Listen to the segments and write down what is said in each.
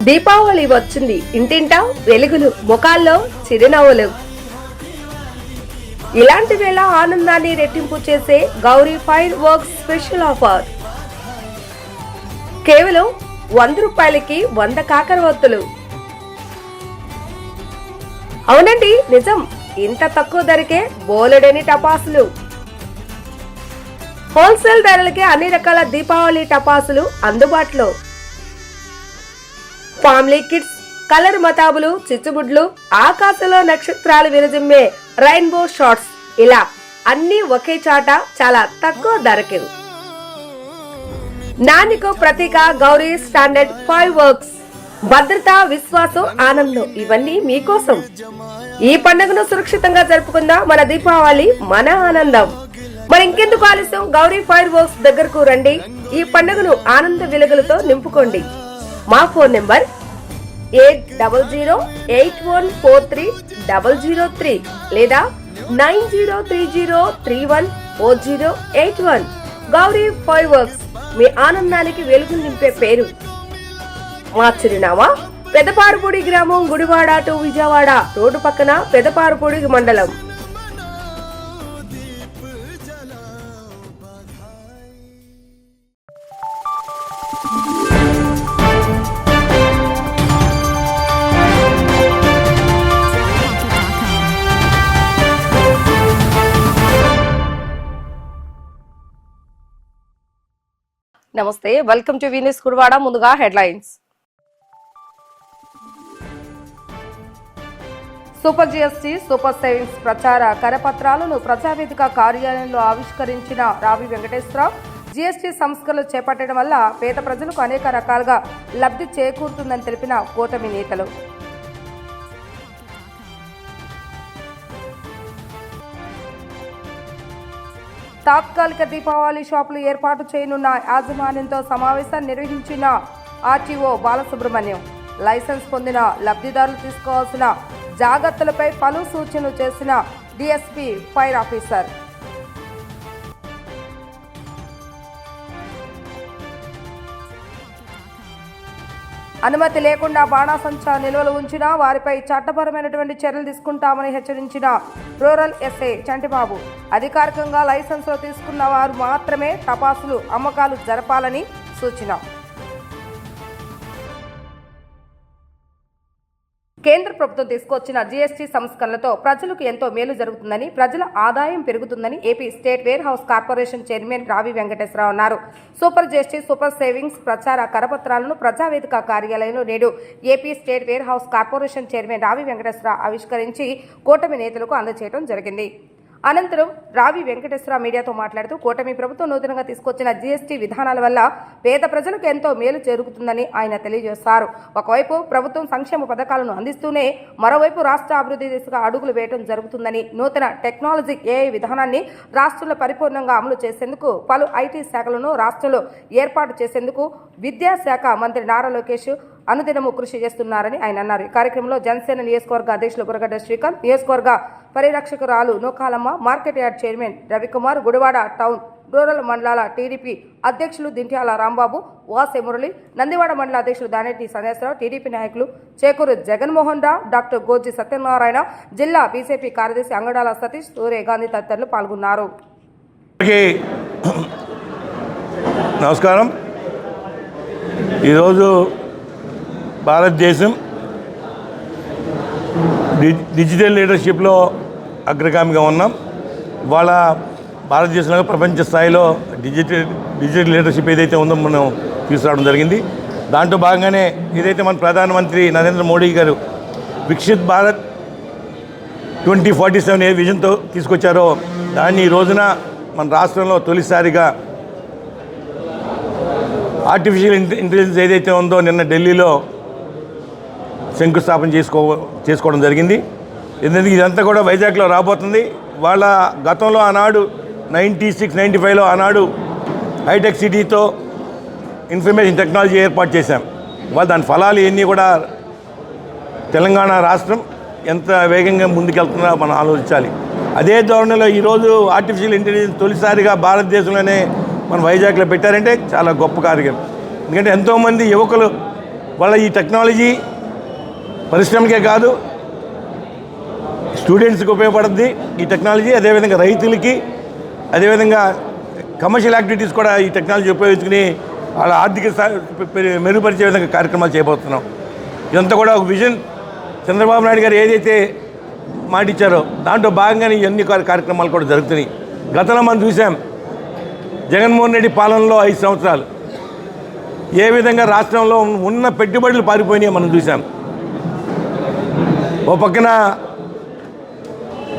దీపావళి వచ్చింది, ఇంటింటా వెలుగులు, ముఖాల్లో చిరునవ్వులు. ఇలాంటి వేళ ఆనందాన్ని రెట్టింపు చేసే Gauri fire works special offer. కేవలం 100 రూపాయలకి 100 కాకరవత్తులు. అవునండి, నిజం. ఇంత తక్కువ ధరకే బోలెడని టపాసులు. హోల్సేల్ ధరలకే అన్ని రకాల దీపావళి టపాసులు అందుబాటులో. ఫ్యామిలీ కిట్స్, కలర్ మతాబులు, చిచ్చుబుడ్లు, ఆకాశంలో నక్షత్రాలు విరజిమ్మే రెయిన్బో షాట్స్, ఇలా అన్ని ఒకే చాట చాలా తక్కువ ధరకే. నాణ్యతకు ప్రతీక గౌరీ స్టాండర్డ్ ఫైర్ వర్క్స్. భద్రత, విశ్వాసం, ఆనందం ఇవన్నీ మీకోసం. ఈ పండుగను సురక్షితంగా జరుపుకుందాం. మన దీపావళి మన ఆనందం. మరి ఇంకెందుకు ఆలస్యం, గౌరీ ఫైర్ వర్క్స్ దగ్గరకు రండి. ఈ పండుగను ఆనంద వెలుగులతో నింపుకోండి. మా ఫోన్ నెంబర్ 8008143003 లేదా 9030314081. గౌరీ ఫైర్ వర్క్స్ మీ ఆనందానికి వెలుగు నింపే పేరు. మా చిరునామా పెదపారుపూడి గ్రామం, గుడివాడ టు విజయవాడ రోడ్డు పక్కన, పెదపారుపూడి మండలం. నమస్తే, వెల్కమ్ టు వీనస్ గుడివాడ. ముందుగా headlines. Super GST, super savings ప్రచార కరపత్రాలను ప్రజావేదిక కార్యాలయంలో ఆవిష్కరించిన రావి వెంకటేశ్వరరావు. జిఎస్టీ సంస్కరణలు చేపట్టడం వల్ల పేద ప్రజలకు అనేక రకాలుగా లబ్ధి చేకూరుతుందని తెలిపిన కూటమి నేతలు. తాత్కాలిక దీపావళి షాపులు ఏర్పాటు చేయనున్న యాజమాన్యంతో సమావేశాన్ని నిర్వహించిన ఆర్టీఓ బాలసుబ్రహ్మణ్యం. లైసెన్స్ పొందిన లబ్ధిదారులు తీసుకోవాల్సిన జాగ్రత్తలపై పలు సూచనలు చేసిన డిఎస్పీ ఫైర్ ఆఫీసర్. అనుమతి లేకుండా బాణాసంచా నిల్వలు ఉంచిన వారిపై చట్టపరమైనటువంటి చర్యలు తీసుకుంటామని హెచ్చరించిన రూరల్ ఎస్ఐ చంటిబాబు. అధికారికంగా లైసెన్సులు తీసుకున్న వారు మాత్రమే టపాసులు అమ్మకాలు జరపాలని సూచన. కేంద్ర ప్రభుత్వం తీసుకొచ్చిన జీఎస్టీ సంస్కరణలతో ప్రజలకు ఎంతో మేలు జరుగుతుందని, ప్రజల ఆదాయం పెరుగుతుందని AP state warehouse corporation chairman Ravi Venkateswararao అన్నారు. సూపర్ జీఎస్టీ, సూపర్ సేవింగ్స్ ప్రచార కరపత్రాలను ప్రజావేదిక కార్యాలయంలో నేడు AP state warehouse corporation chairman Ravi Venkateswararao ఆవిష్కరించి కూటమి నేతలకు అందజేయడం జరిగింది. అనంతరం రావి వెంకటేశ్వరరావు మీడియాతో మాట్లాడుతూ, కూటమి ప్రభుత్వం నూతనంగా తీసుకొచ్చిన జీఎస్టీ విధానాల వల్ల పేద ప్రజలకు ఎంతో మేలు చేరుకుతుందని ఆయన తెలియజేశారు. ఒకవైపు ప్రభుత్వం సంక్షేమ పథకాలను అందిస్తూనే మరోవైపు రాష్ట్ర అభివృద్ధి దిశగా అడుగులు వేయడం జరుగుతుందని, నూతన టెక్నాలజీ ఏఐ విధానాన్ని రాష్ట్రంలో పరిపూర్ణంగా అమలు చేసేందుకు పలు ఐటీ శాఖలను రాష్ట్రంలో ఏర్పాటు చేసేందుకు విద్యాశాఖ మంత్రి నారా లోకేష్ అనుదినము కృషి చేస్తున్నారని ఆయన అన్నారు. ఈ కార్యక్రమంలో జనసేన నియోజకవర్గ అధ్యక్షులు బుర్రగడ్డ శ్రీకాంత్, నియోజకవర్గ పరిరక్షకురాలు Nookalamma, market yard chairman Ravikumar, Gudivada town rural మండలాల టీడీపీ అధ్యక్షులు దింట్యాల రాంబాబు, వాసే మురళి, నందివాడ మండల అధ్యక్షులు దానేటి సందేశ్వరరావు, టీడీపీ నాయకులు చేకూరు జగన్మోహన్ రావు, డాక్టర్ గోజి సత్యనారాయణ, జిల్లా బీజేపీ కార్యదర్శి అంగడాల సతీష్, సూర్య గాంధీ తదితరులు పాల్గొన్నారు. నమస్కారం. ఈరోజు భారతదేశం డిజిటల్ లీడర్షిప్లో అగ్రగామిగా ఉన్నాం. ఇవాళ భారతదేశంలో ప్రపంచ స్థాయిలో డిజిటల్ లీడర్షిప్ ఏదైతే ఉందో మనం తీసుకురావడం జరిగింది. దాంట్లో భాగంగానే ఏదైతే మన ప్రధానమంత్రి నరేంద్ర మోడీ గారు వికసిత్ భారత్ 2047 ఏ విజన్తో తీసుకొచ్చారో దాన్ని ఈ రోజున మన రాష్ట్రంలో తొలిసారిగా ఆర్టిఫిషియల్ ఇంటెలిజెన్స్ ఏదైతే ఉందో నిన్న ఢిల్లీలో శంకుస్థాపన చేసుకోవడం జరిగింది. ఎందుకంటే ఇదంతా కూడా వైజాగ్లో రాబోతుంది. వాళ్ళ గతంలో ఆనాడు 96-95లో ఆనాడు హైటెక్ సిటీతో ఇన్ఫర్మేషన్ టెక్నాలజీ ఏర్పాటు చేశాం. వాళ్ళు దాని ఫలాలు ఇవన్నీ కూడా తెలంగాణ రాష్ట్రం ఎంత వేగంగా ముందుకెళ్తుందో మనం ఆలోచించాలి. అదే ధోరణిలో ఈరోజు ఆర్టిఫిషియల్ ఇంటెలిజెన్స్ తొలిసారిగా భారతదేశంలోనే మన వైజాగ్లో పెట్టారంటే చాలా గొప్ప కార్యక్రమం. ఎందుకంటే ఎంతోమంది యువకులు వాళ్ళ ఈ టెక్నాలజీ పరిశ్రమకే కాదు స్టూడెంట్స్కి ఉపయోగపడుతుంది ఈ టెక్నాలజీ. అదేవిధంగా రైతులకి, అదేవిధంగా కమర్షియల్ యాక్టివిటీస్ కూడా ఈ టెక్నాలజీ ఉపయోగించుకుని వాళ్ళ ఆర్థిక మెరుగుపరిచే విధంగా కార్యక్రమాలు చేయబోతున్నాం. ఇదంతా కూడా ఒక విజన్. చంద్రబాబు నాయుడు గారు ఏదైతే మాటిచ్చారో దాంట్లో భాగంగానే ఇవన్నీ కార్యక్రమాలు కూడా జరుగుతున్నాయి. గతంలో మనం చూసాం జగన్మోహన్ రెడ్డి పాలనలో 5 సంవత్సరాలు ఏ విధంగా రాష్ట్రంలో ఉన్న పెట్టుబడులు పారిపోయినాయో మనం చూసాం. ఓ పక్కన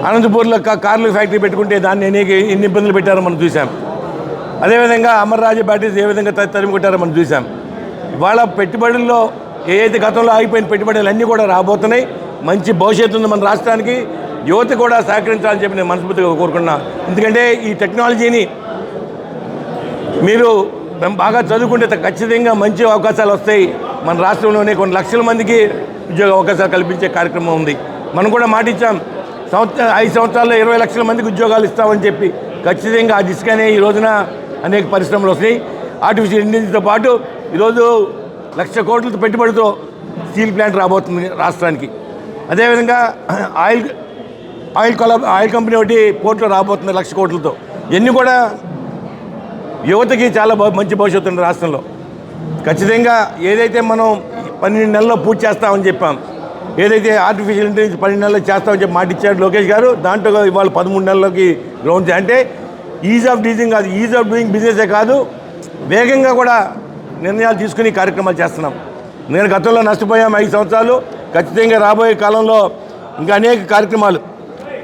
అనంతపూర్లో కార్ల ఫ్యాక్టరీ పెట్టుకుంటే దాన్ని ఎన్ని ఇబ్బందులు పెట్టారో మనం చూసాం. అదేవిధంగా అమర్రాజు బ్యాటరీస్ ఏ విధంగా తరిమి కొట్టారో మనం చూసాం. ఇవాళ పెట్టుబడుల్లో ఏదైతే గతంలో ఆగిపోయిన పెట్టుబడులు అన్నీ కూడా రాబోతున్నాయి. మంచి భవిష్యత్తు ఉంది మన రాష్ట్రానికి. యువత కూడా సహకరించాలని చెప్పి నేను మనస్ఫూర్తిగా కోరుకున్నా. ఎందుకంటే ఈ టెక్నాలజీని మీరు బాగా చదువుకుంటే ఖచ్చితంగా మంచి అవకాశాలు వస్తాయి. మన రాష్ట్రంలోనే కొన్ని లక్షల మందికి ఉద్యోగ అవకాశాలు కల్పించే కార్యక్రమం ఉంది. మనం కూడా మాటిచ్చాం 5 సంవత్సరాల్లో 20 లక్షల మందికి ఉద్యోగాలు ఇస్తామని చెప్పి. ఖచ్చితంగా ఆ దిశగానే ఈ రోజున అనేక పరిశ్రమలు వస్తాయి. ఆర్టిఫిషియల్ ఇంటెలిజెన్స్తో పాటు ఈరోజు 1,00,000 కోట్లతో పెట్టుబడితో స్టీల్ ప్లాంట్ రాబోతుంది రాష్ట్రానికి. అదేవిధంగా ఆయిల్ కంపెనీ ఒకటి పోర్ట్లో రాబోతుంది 1,00,000 కోట్లతో. ఇవన్నీ కూడా యువతకి చాలా మంచి భవిష్యత్తు ఉంది రాష్ట్రంలో. ఖచ్చితంగా ఏదైతే మనం 12 నెలల్లో పూర్తి చేస్తామని చెప్పాం, ఏదైతే ఆర్టిఫిషియల్ ఇంటెలిజెన్స్ 12 నెలల్లో చేస్తామని చెప్పి మాట ఇచ్చారు లోకేష్ గారు, దాంట్లో ఇవాళ 13 నెలలకి గ్రౌండ్. అంటే ఈజ్ ఆఫ్ డూయింగ్ కాదు, ఈజ్ ఆఫ్ డూయింగ్ బిజినెసే కాదు, వేగంగా కూడా నిర్ణయాలు తీసుకుని కార్యక్రమాలు చేస్తున్నాం. నేను గతంలో నష్టపోయాం 5 సంవత్సరాలు. ఖచ్చితంగా రాబోయే కాలంలో ఇంకా అనేక కార్యక్రమాలు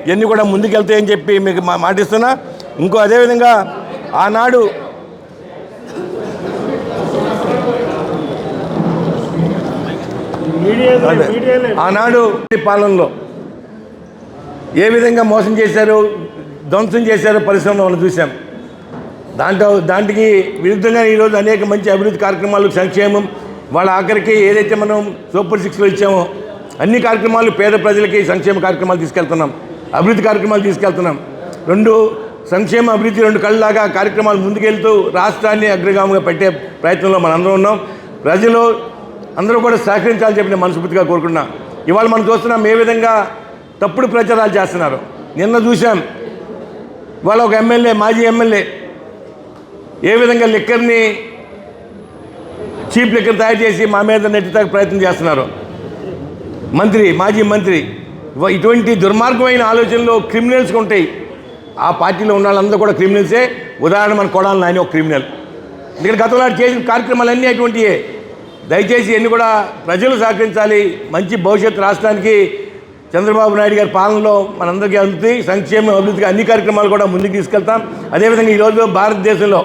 ఇవన్నీ కూడా ముందుకెళ్తాయని చెప్పి మీకు మాటిస్తున్నా. ఇంకో అదేవిధంగా ఆనాడు పాలనలో ఏ విధంగా మోసం చేశారు, ధ్వంసం చేశారో పరిశ్రమలో మనం చూసాం. దానికి విరుద్ధంగా ఈరోజు అనేక మంచి అభివృద్ధి కార్యక్రమాలు, సంక్షేమం, వాళ్ళ ఆఖరికి ఏదైతే మనం సూపర్ 6లో ఇచ్చామో అన్ని కార్యక్రమాలు పేద ప్రజలకి సంక్షేమ కార్యక్రమాలు తీసుకెళ్తున్నాం, అభివృద్ధి కార్యక్రమాలు తీసుకెళ్తున్నాం. సంక్షేమ అభివృద్ధి 2 కళ్ళలాగా కార్యక్రమాలు ముందుకెళ్తూ రాష్ట్రాన్ని అగ్రగామిగా పెట్టే ప్రయత్నంలో మనందరం ఉన్నాం. ప్రజలు అందరూ కూడా సహకరించాలని చెప్పి నేను మనస్ఫూర్తిగా కోరుకున్నా. ఇవాళ మనం చూస్తున్నాం ఏ విధంగా తప్పుడు ప్రచారాలు చేస్తున్నారు. నిన్న చూసాం ఇవాళ ఒక ఎమ్మెల్యే, మాజీ ఎమ్మెల్యే ఏ విధంగా లిక్కర్ని చీప్ లిక్కర్ తయారు చేసి మా మీద నెట్టుతానికి ప్రయత్నం చేస్తున్నారు. మాజీ మంత్రి. ఇటువంటి దుర్మార్గమైన ఆలోచనలు క్రిమినల్స్గా ఉంటాయి. ఆ పార్టీలో ఉన్న వాళ్ళందరూ కూడా క్రిమినల్సే. ఉదాహరణ మన కొడాలి నాని ఒక క్రిమినల్. ఎందుకంటే గతంలో చేసిన కార్యక్రమాలన్నీ అటువంటివే. దయచేసి ఇవన్నీ కూడా ప్రజలు సహకరించాలి. మంచి భవిష్యత్తు రాష్ట్రానికి చంద్రబాబు నాయుడు గారి పాలనలో మనందరికీ అందుతుంది. సంక్షేమ అభివృద్ధికి అన్ని కార్యక్రమాలు కూడా ముందుకు తీసుకెళ్తాం. అదేవిధంగా ఈరోజు భారతదేశంలో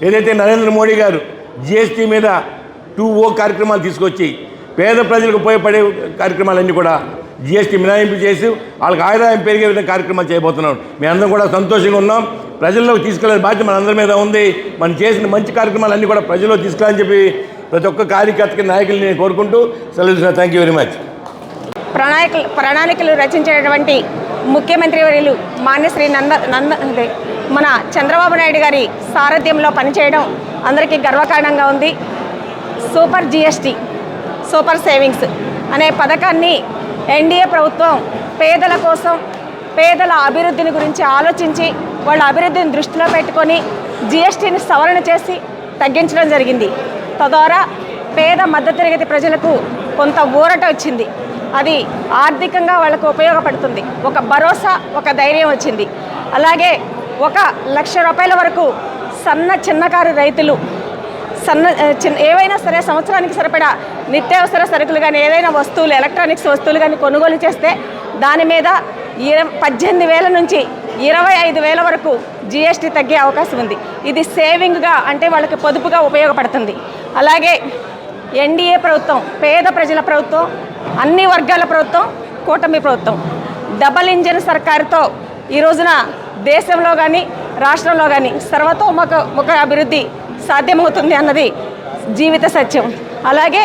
ఏదైతే నరేంద్ర మోడీ గారు జిఎస్టీ మీద 2O కార్యక్రమాలు తీసుకొచ్చి పేద ప్రజలకు ఉపయోగపడే కార్యక్రమాలన్నీ కూడా జిఎస్టీ మినహాయింపు చేసి వాళ్ళకి ఆదాయం పెరిగే విధంగా కార్యక్రమాలు చేయబోతున్నాం. మేమందరం కూడా సంతోషంగా ఉన్నాం. ప్రజల్లోకి తీసుకెళ్లే బాధ్యత మనందరి మీద ఉంది. మనం చేసిన మంచి కార్యక్రమాలన్నీ కూడా ప్రజల్లో తీసుకెళ్ళాలని చెప్పి ప్రతి ఒక్క కార్యకర్తకి, నాయకుల్ని నేను కోరుకుంటూ సెలవు. Thank you very much. ప్రణాళికలు రచించేటువంటి ముఖ్యమంత్రి వర్యులు మాన్యశ్రీ మన చంద్రబాబు నాయుడు గారి సారథ్యంలో పనిచేయడం అందరికీ గర్వకారణంగా ఉంది. సూపర్ జిఎస్టీ, సూపర్ సేవింగ్స్ అనే పథకాన్ని ఎన్డీఏ ప్రభుత్వం పేదల కోసం, పేదల అభివృద్ధిని గురించి ఆలోచించి వాళ్ళ అభివృద్ధిని దృష్టిలో పెట్టుకొని జిఎస్టీని సవరణ చేసి తగ్గించడం జరిగింది. తద్వారా పేద మధ్యతరగతి ప్రజలకు కొంత ఊరట వచ్చింది. అది ఆర్థికంగా వాళ్ళకు ఉపయోగపడుతుంది. ఒక భరోసా, ఒక ధైర్యం వచ్చింది. అలాగే 1,00,000 రూపాయల వరకు చిన్నకారు రైతులు ఏవైనా సరే సంవత్సరానికి సరిపడా నిత్యావసర సరుకులు కానీ, ఏదైనా వస్తువులు, ఎలక్ట్రానిక్స్ వస్తువులు కానీ కొనుగోలు చేస్తే దాని మీద 18,000 నుంచి 25,000 వరకు జిఎస్టీ తగ్గే అవకాశం ఉంది. ఇది సేవింగ్గా, అంటే వాళ్ళకి పొదుపుగా ఉపయోగపడుతుంది. అలాగే ఎన్డీఏ ప్రభుత్వం పేద ప్రజల ప్రభుత్వం, అన్ని వర్గాల ప్రభుత్వం, కూటమి ప్రభుత్వం, డబల్ ఇంజిన్ సర్కారుతో ఈ రోజున దేశంలో కానీ రాష్ట్రంలో కానీ సర్వతోముఖ అభివృద్ధి సాధ్యమవుతుంది అన్నది జీవిత సత్యం. అలాగే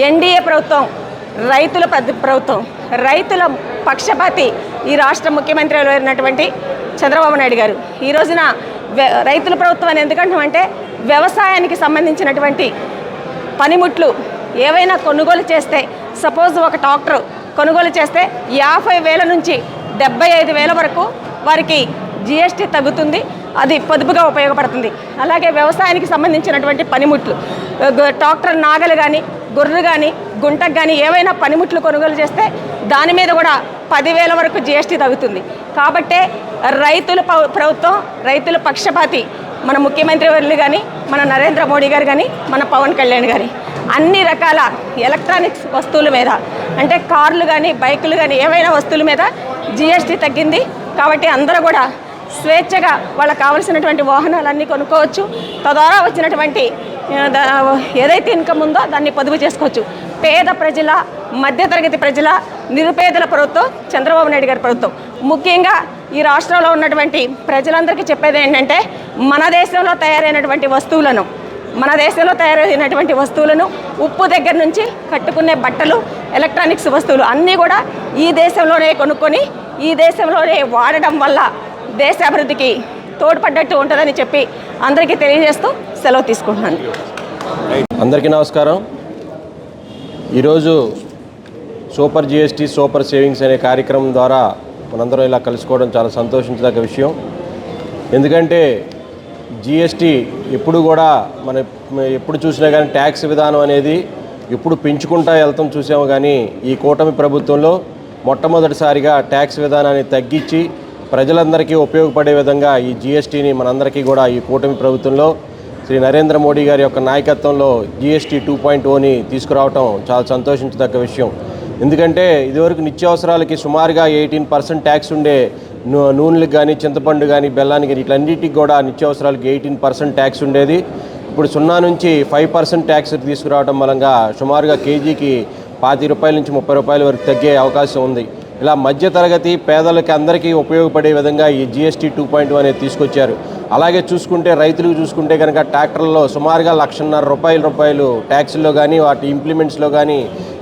ఎన్డీఏ ప్రభుత్వం రైతుల ప్రభుత్వం, రైతుల పక్షపాతి ఈ రాష్ట్ర ముఖ్యమంత్రి అయినటువంటి చంద్రబాబు నాయుడు గారు. ఈ రోజున రైతుల ప్రభుత్వం అని ఎందుకంటామంటే వ్యవసాయానికి సంబంధించినటువంటి పనిముట్లు ఏవైనా కొనుగోలు చేస్తే, సపోజ్ ఒక ట్రాక్టర్ కొనుగోలు చేస్తే 50,000 నుంచి 75,000 వరకు వారికి జిఎస్టీ తగ్గుతుంది. అది పొదుపుగా ఉపయోగపడుతుంది. అలాగే వ్యవసాయానికి సంబంధించినటువంటి పనిముట్లు, ట్రాక్టర్ నాగలు కానీ, గొర్రెలు కానీ, గుంటకు కానీ ఏవైనా పనిముట్లు కొనుగోలు చేస్తే దాని మీద కూడా 10,000 వరకు జిఎస్టీ తగ్గుతుంది. కాబట్టే ప్రభుత్వం రైతుల పక్షపాతి మన ముఖ్యమంత్రి వర్యులు కానీ, మన నరేంద్ర మోడీ గారు కానీ, మన పవన్ కళ్యాణ్ గారి అన్ని రకాల ఎలక్ట్రానిక్స్ వస్తువుల మీద, అంటే కార్లు కానీ, బైకులు కానీ ఏవైనా వస్తువుల మీద జిఎస్టీ తగ్గింది. కాబట్టి అందరూ కూడా స్వేచ్ఛగా వాళ్ళకు కావలసినటువంటి వాహనాలన్నీ కొనుక్కోవచ్చు. తద్వారా వచ్చినటువంటి ఏదైతే ఇన్కమ్ ఉందో దాన్ని పొదుపు చేసుకోవచ్చు. పేద ప్రజల, మధ్యతరగతి ప్రజల, నిరుపేదల ప్రభుత్వం చంద్రబాబు నాయుడు గారి ప్రభుత్వం. ముఖ్యంగా ఈ రాష్ట్రంలో ఉన్నటువంటి ప్రజలందరికీ చెప్పేది ఏంటంటే, మన దేశంలో తయారైనటువంటి వస్తువులను ఉప్పు దగ్గర నుంచి కట్టుకునే బట్టలు, ఎలక్ట్రానిక్స్ వస్తువులు అన్నీ కూడా ఈ దేశంలోనే కొనుక్కొని ఈ దేశంలోనే వాడడం వల్ల దేశ అభివృద్ధికి తోడ్పడ్డట్టు ఉంటుందని చెప్పి అందరికీ తెలియజేస్తూ సెలవు తీసుకుంటున్నాను. అందరికీ నమస్కారం. ఈరోజు సూపర్ జిఎస్టీ సూపర్ సేవింగ్స్ అనే కార్యక్రమం ద్వారా మనందరం ఇలా కలుసుకోవడం చాలా సంతోషించదగ్గ విషయం. ఎందుకంటే జిఎస్టీ ఎప్పుడు కూడా ఎప్పుడు చూసినా కానీ ట్యాక్స్ విధానం అనేది ఎప్పుడు పెంచుకుంటా వెళ్తాం చూసాము. కానీ ఈ కూటమి ప్రభుత్వంలో మొట్టమొదటిసారిగా ట్యాక్స్ విధానాన్ని తగ్గించి ప్రజలందరికీ ఉపయోగపడే విధంగా ఈ జిఎస్టీని మనందరికీ కూడా ఈ కూటమి ప్రభుత్వంలో శ్రీ నరేంద్ర మోడీ గారి యొక్క నాయకత్వంలో జిఎస్టీ 2.0ని తీసుకురావటం చాలా సంతోషించదగ్గ విషయం. ఎందుకంటే ఇదివరకు నిత్యావసరాలకి సుమారుగా 18% ట్యాక్స్ ఉండే నూనెలకు కానీ, చింతపండు కానీ, బెల్లానికి కానీ ఇట్లన్నిటికి కూడా నిత్యావసరాలకి 18% ట్యాక్స్ ఉండేది. ఇప్పుడు 0 నుంచి 5% ట్యాక్స్ తీసుకురావడం మూలంగా సుమారుగా కేజీకి 25 రూపాయల నుంచి 30 రూపాయల వరకు తగ్గే అవకాశం ఉంది. ఇలా మధ్యతరగతి పేదలకి అందరికీ ఉపయోగపడే విధంగా ఈ జిఎస్టీ 2.0 అనేది తీసుకొచ్చారు. అలాగే చూసుకుంటే రైతులకు చూసుకుంటే కనుక ట్రాక్టర్లలో సుమారుగా 1,50,000 రూపాయలు ట్యాక్స్లో కానీ, వాటి ఇంప్లిమెంట్స్లో కానీ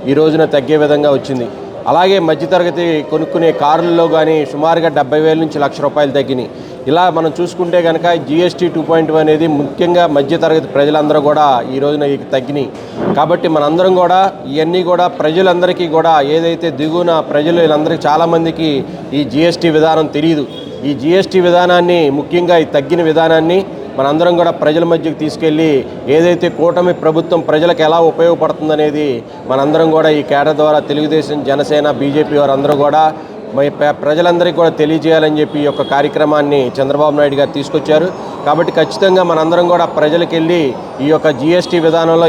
ఈ రోజున తగ్గే విధంగా వచ్చింది. అలాగే మధ్యతరగతి కొనుక్కునే కార్లలో కానీ సుమారుగా 70,000 నుంచి 1,00,000 రూపాయలు తగ్గినాయి. ఇలా మనం చూసుకుంటే కనుక జిఎస్టీ 2.0 అనేది ముఖ్యంగా మధ్యతరగతి ప్రజలందరూ కూడా ఈ రోజున తగ్గినాయి. కాబట్టి మనందరం కూడా ఇవన్నీ కూడా ప్రజలందరికీ కూడా ఏదైతే దిగువన ప్రజలు వీళ్ళందరికీ చాలామందికి ఈ జిఎస్టీ విధానం తెలియదు. ఈ జిఎస్టీ విధానాన్ని, ముఖ్యంగా ఈ తగ్గిన విధానాన్ని మనందరం కూడా ప్రజల మధ్యకి తీసుకెళ్ళి ఏదైతే కూటమి ప్రభుత్వం ప్రజలకు ఎలా ఉపయోగపడుతుందనేది మనందరం కూడా ఈ కేడర్ ద్వారా తెలుగుదేశం, జనసేన, బీజేపీ వారందరూ కూడా ప్రజలందరికీ కూడా తెలియజేయాలని చెప్పి ఈ యొక్క కార్యక్రమాన్ని చంద్రబాబు నాయుడు గారు తీసుకొచ్చారు. కాబట్టి ఖచ్చితంగా మనందరం కూడా ప్రజలకు వెళ్ళి ఈ యొక్క జిఎస్టీ విధానంలో